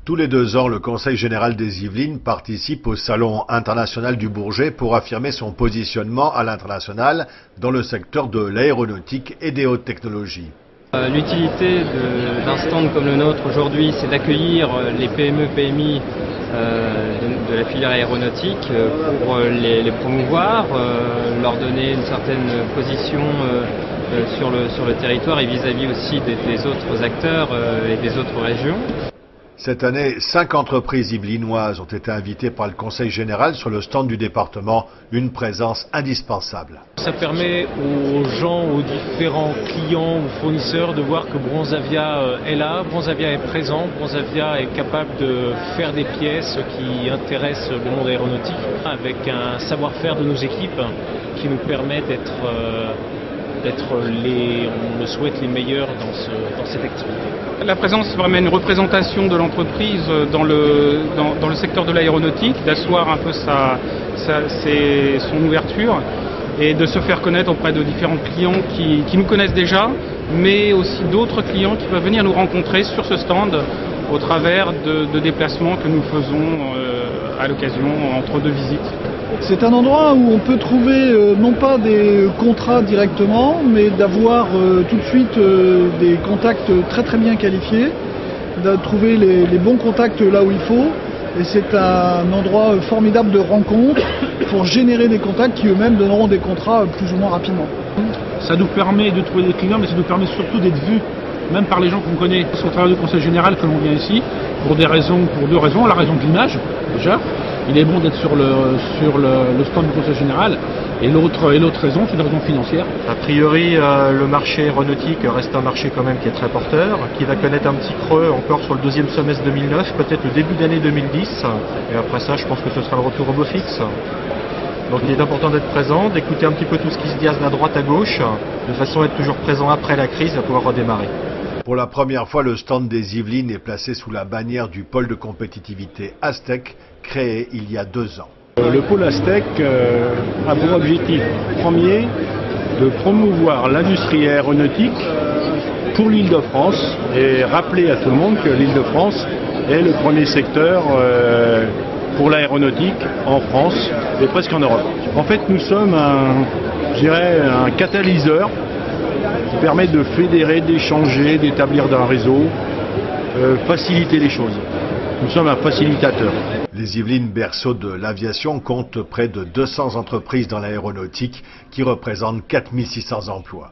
Tous les 2 ans, le Conseil général des Yvelines participe au Salon international du Bourget pour affirmer son positionnement à l'international dans le secteur de l'aéronautique et des hautes technologies. L'utilité d'un stand comme le nôtre aujourd'hui, c'est d'accueillir les PME, PMI de la filière aéronautique pour les promouvoir, leur donner une certaine position sur le territoire et vis-à-vis aussi des autres acteurs et des autres régions. Cette année, 5 entreprises yvelinoises ont été invitées par le Conseil général sur le stand du département, une présence indispensable. Ça permet aux gens, aux différents clients ou fournisseurs de voir que Bronzavia est là, Bronzavia est présent, Bronzavia est capable de faire des pièces qui intéressent le monde aéronautique avec un savoir-faire de nos équipes qui nous permet d'être on le souhaite, les meilleurs dans cette activité. La présence, c'est vraiment une représentation de l'entreprise dans le secteur de l'aéronautique, d'asseoir un peu son ouverture et de se faire connaître auprès de différents clients qui nous connaissent déjà, mais aussi d'autres clients qui peuvent venir nous rencontrer sur ce stand au travers de déplacements que nous faisons à l'occasion entre 2 visites. C'est un endroit où on peut trouver non pas des contrats directement, mais d'avoir tout de suite des contacts très très bien qualifiés, de trouver les bons contacts là où il faut. Et c'est un endroit formidable de rencontre pour générer des contacts qui eux-mêmes donneront des contrats plus ou moins rapidement. Ça nous permet de trouver des clients, mais ça nous permet surtout d'être vus, même par les gens qu'on connaît. C'est au travers du Conseil général que l'on vient ici, pour 2 raisons. La raison de l'image, déjà. Il est bon d'être sur le stand du Conseil général. Et l'autre raison, c'est une raison financière. A priori, le marché aéronautique reste un marché quand même qui est très porteur, qui va connaître un petit creux encore sur le 2e semestre 2009, peut-être le début d'année 2010. Et après ça, je pense que ce sera le retour au beau fixe. Donc il est important d'être présent, d'écouter un petit peu tout ce qui se dit à droite à gauche, de façon à être toujours présent après la crise, à pouvoir redémarrer. Pour la première fois, le stand des Yvelines est placé sous la bannière du pôle de compétitivité Aztec, créé il y a 2 ans. Le pôle Aztec a pour objectif premier de promouvoir l'industrie aéronautique pour l'Île-de-France et rappeler à tout le monde que l'Île-de-France est le premier secteur pour l'aéronautique en France et presque en Europe. En fait, nous sommes un catalyseur qui permet de fédérer, d'échanger, d'établir un réseau, faciliter les choses. Nous sommes un facilitateur. Les Yvelines, berceau de l'aviation, comptent près de 200 entreprises dans l'aéronautique qui représentent 4600 emplois.